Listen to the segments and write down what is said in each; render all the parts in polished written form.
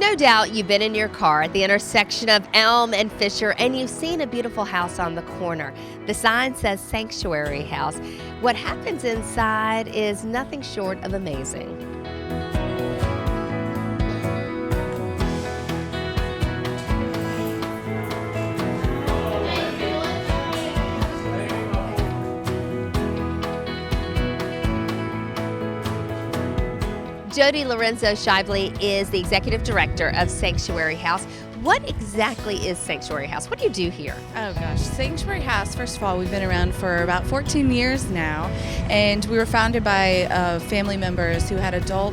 No doubt you've been in your car at the intersection of Elm and Fisher and you've seen a beautiful house on the corner. The sign says Sanctuary House. What happens inside is nothing short of amazing. Jody Lorenzo Shively is the executive director of Sanctuary House. What exactly is Sanctuary House? What do you do here? Oh gosh, Sanctuary House, first of all, we've been around for about 14 years now, and we were founded by family members who had adult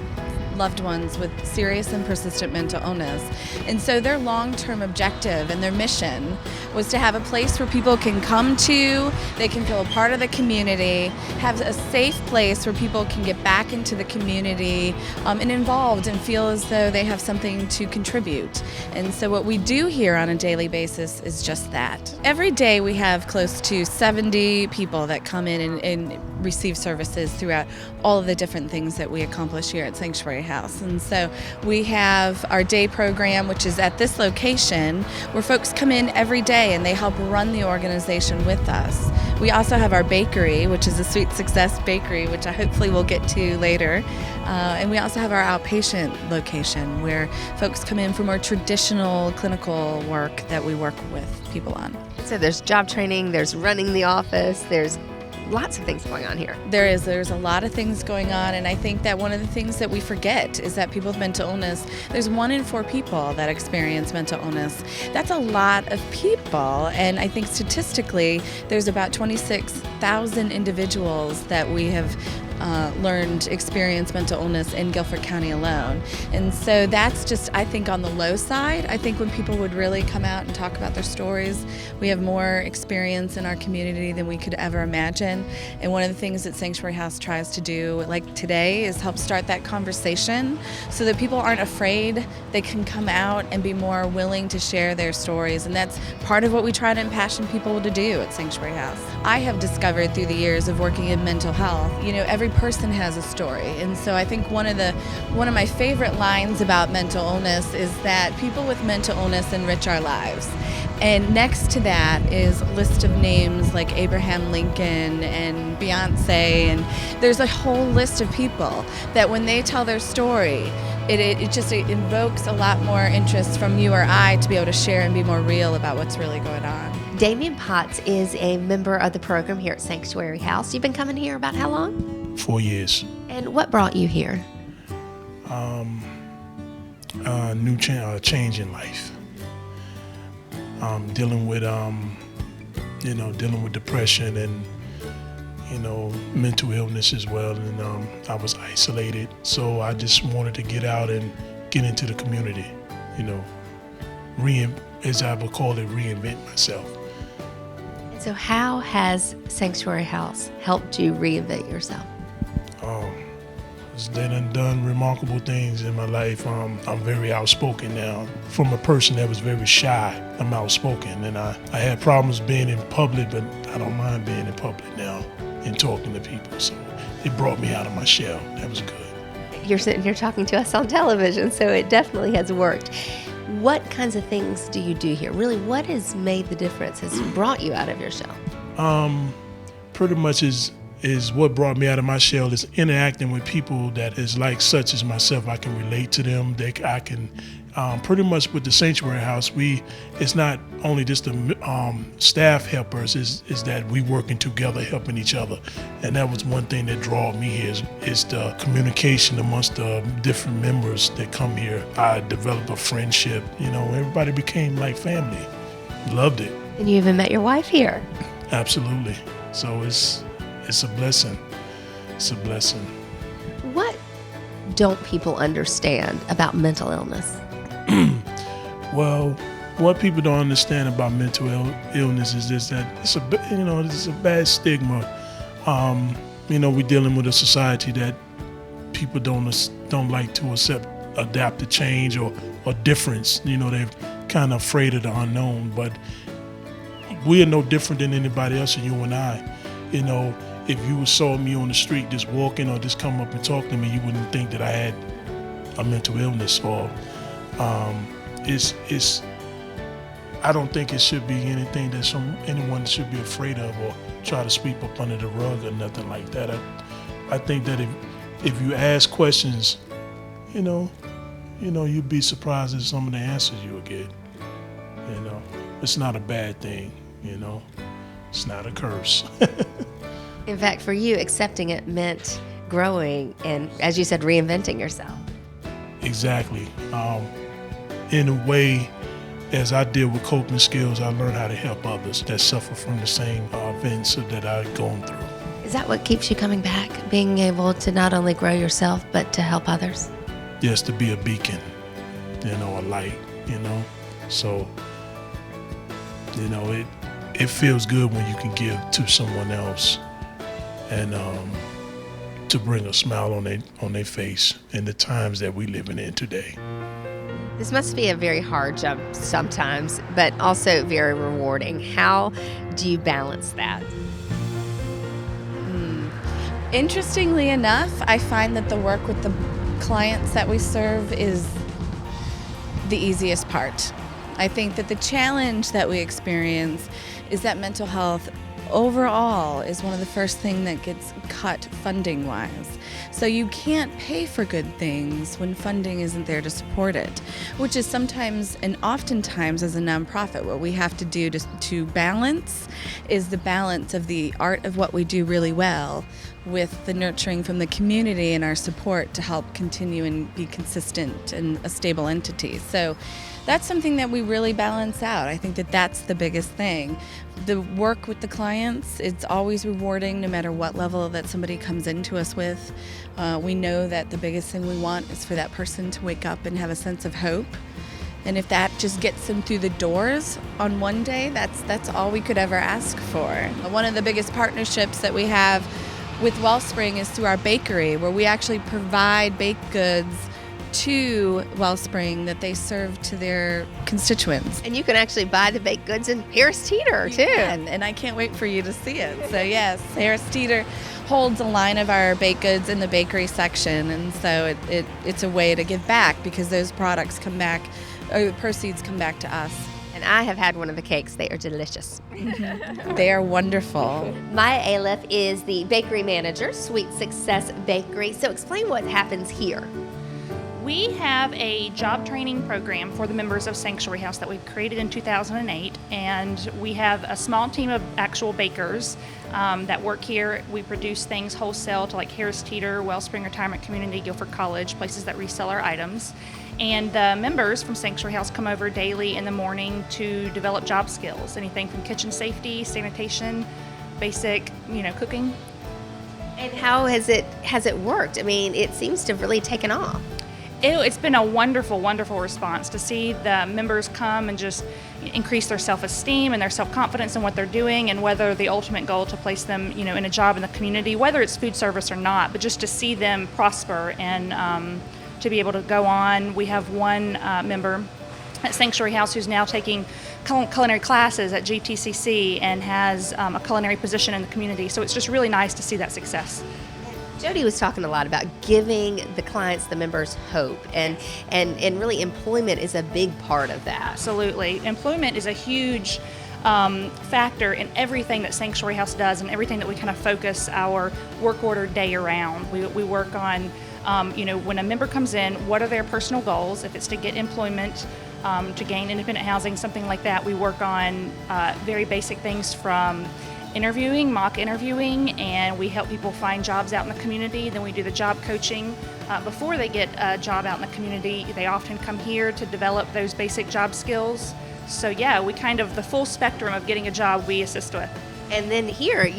loved ones with serious and persistent mental illness. And so their long-term objective and their mission was to have a place where people can come to, they can feel a part of the community, have a safe place where people can get back into the community and involved and feel as though they have something to contribute. And so what we do here on a daily basis is just that. Every day we have close to 70 people that come in and receive services throughout all of the different things that we accomplish here at Sanctuary House. And so we have our day program, which is at this location, where folks come in every day and they help run the organization with us. We also have our bakery, which is a Sweet Success Bakery, which I hopefully will get to later. And we also have our outpatient location, where folks come in for more traditional clinical work that we work with people on. So there's job training, there's running the office, there's lots of things going on here. There's a lot of things going on, and I think that one of the things that we forget is that people with mental illness, there's 1 in 4 people that experience mental illness. That's a lot of people, and I think statistically there's about 26,000 individuals that we have learned experience mental illness in Guilford County alone. And so that's just, I think, on the low side. I think when people would really come out and talk about their stories, we have more experience in our community than we could ever imagine. And one of the things that Sanctuary House tries to do, like today, is help start that conversation so that people aren't afraid. They can come out and be more willing to share their stories. And that's part of what we try to impassion people to do at Sanctuary House. I have discovered through the years of working in mental health, every person has a story. And so I think one of my favorite lines about mental illness is that people with mental illness enrich our lives. And next to that is a list of names like Abraham Lincoln and Beyonce, and there's a whole list of people that when they tell their story, it just invokes a lot more interest from you or I to be able to share and be more real about what's really going on. Damian Potts is a member of the program here at Sanctuary House. You've been coming here about how long? 4 years. And what brought you here? Change in life. Dealing with depression and mental illness as well, and I was isolated. So I just wanted to get out and get into the community. As I would call it, reinvent myself. So how has Sanctuary House helped you reinvent yourself? They done remarkable things in my life. I'm very outspoken now. From a person that was very shy, I'm outspoken, and I had problems being in public, but I don't mind being in public now and talking to people. So it brought me out of my shell. That was good. You're sitting here talking to us on television, so it definitely has worked. What kinds of things do you do here? Really, what has made the difference, has brought you out of your shell? Pretty much is what brought me out of my shell is interacting with people that is like such as myself. I can relate to them. I can pretty much with the Sanctuary House, it's not only just the staff helpers, is that we working together, helping each other. And that was one thing that drew me here is the communication amongst the different members that come here. I developed a friendship. Everybody became like family. Loved it. And you even met your wife here. Absolutely. So it's a blessing. It's a blessing. What don't people understand about mental illness? Well, what people don't understand about mental illness is just that it's a bad stigma. We're dealing with a society that people don't like to adapt to change or difference. They're kind of afraid of the unknown, but we are no different than anybody else, you and I. If you saw me on the street just walking or just come up and talk to me, you wouldn't think that I had a mental illness or It's I don't think it should be anything that anyone should be afraid of or try to sweep up under the rug or nothing like that. I think that if you ask questions, you'd be surprised at some of the answers you will get. It's not a bad thing. It's not a curse. In fact, for you, accepting it meant growing and, as you said, reinventing yourself. Exactly. In a way, as I deal with coping skills, I learn how to help others that suffer from the same events that I've gone through. Is that what keeps you coming back? Being able to not only grow yourself, but to help others? Yes, to be a beacon, a light, So, it feels good when you can give to someone else and to bring a smile on their face in the times that we living in today. This must be a very hard job sometimes, but also very rewarding. How do you balance that? Interestingly enough, I find that the work with the clients that we serve is the easiest part. I think that the challenge that we experience is that mental health overall is one of the first things that gets cut funding-wise. So you can't pay for good things when funding isn't there to support it, which is sometimes and oftentimes as a nonprofit, what we have to do to balance is the balance of the art of what we do really well with the nurturing from the community and our support to help continue and be consistent and a stable entity. So that's something that we really balance out. I think that that's the biggest thing. The work with the clients, it's always rewarding no matter what level that somebody comes into us with. We know that the biggest thing we want is for that person to wake up and have a sense of hope. And if that just gets them through the doors on one day, that's all we could ever ask for. One of the biggest partnerships that we have with Wellspring is through our bakery, where we actually provide baked goods to Wellspring that they serve to their constituents. And you can actually buy the baked goods in Harris Teeter, too. And I can't wait for you to see it. So yes, Harris Teeter holds a line of our baked goods in the bakery section, and so it's a way to give back because those products come back, or the proceeds come back to us. And I have had one of the cakes. They are delicious. They are wonderful. Maya Aleph is the bakery manager, Sweet Success Bakery. So explain what happens here. We have a job training program for the members of Sanctuary House that we created in 2008, and we have a small team of actual bakers that work here. We produce things wholesale to like Harris Teeter, Wellspring Retirement Community, Guilford College, places that resell our items. And the members from Sanctuary House come over daily in the morning to develop job skills, anything from kitchen safety, sanitation, basic, cooking. And how has it worked? I mean, it seems to have really taken off. It's been a wonderful, wonderful response to see the members come and just increase their self-esteem and their self-confidence in what they're doing, and whether the ultimate goal to place them, in a job in the community, whether it's food service or not, but just to see them prosper and to be able to go on. We have one member at Sanctuary House who's now taking culinary classes at GTCC and has a culinary position in the community. So it's just really nice to see that success. Jody was talking a lot about giving the clients, the members, hope, and really employment is a big part of that. Absolutely. Employment is a huge factor in everything that Sanctuary House does and everything that we kind of focus our work order day around. We work on, when a member comes in, what are their personal goals? If it's to get employment, to gain independent housing, something like that, we work on very basic things from interviewing, mock interviewing, and we help people find jobs out in the community. Then we do the job coaching. Before they get a job out in the community, they often come here to develop those basic job skills. So yeah, we kind of, the full spectrum of getting a job we assist with. And then here,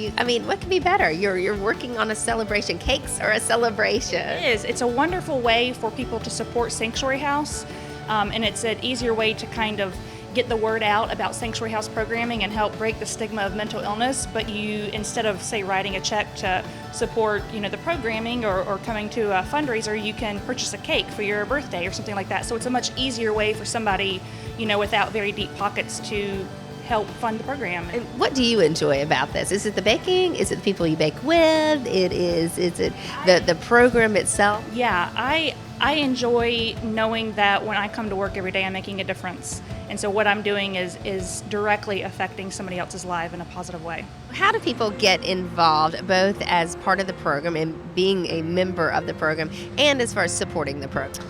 what could be better? You're working on a celebration. Cakes are a celebration. It is. It's a wonderful way for people to support Sanctuary House, and it's an easier way to kind of get the word out about Sanctuary House programming and help break the stigma of mental illness. But you, instead of say writing a check to support the programming or coming to a fundraiser, you can purchase a cake for your birthday or something like that. So it's a much easier way for somebody without very deep pockets to help fund the program. And what do you enjoy about this? Is it the baking? Is it the people you bake with? Is it the program itself? Yeah, I enjoy knowing that when I come to work every day, I'm making a difference. And so what I'm doing is directly affecting somebody else's life in a positive way. How do people get involved, both as part of the program and being a member of the program, and as far as supporting the program?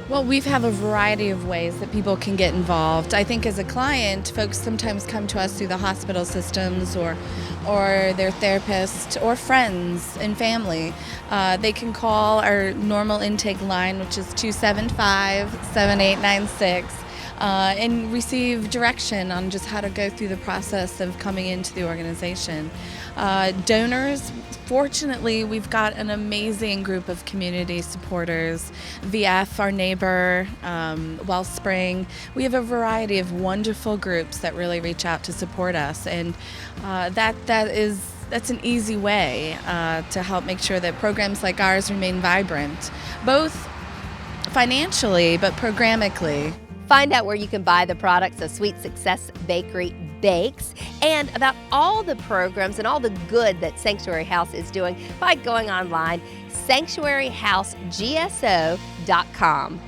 Well, we have a variety of ways that people can get involved. I think as a client, folks sometimes come to us through the hospital systems or their therapist or friends and family. They can call our normal intake line, which is 275-7896. And receive direction on just how to go through the process of coming into the organization. Donors, fortunately, we've got an amazing group of community supporters. VF, our neighbor, Wellspring. We have a variety of wonderful groups that really reach out to support us, and that's an easy way to help make sure that programs like ours remain vibrant, both financially but programmatically. Find out where you can buy the products of Sweet Success Bakery bakes and about all the programs and all the good that Sanctuary House is doing by going online, sanctuaryhousegso.com.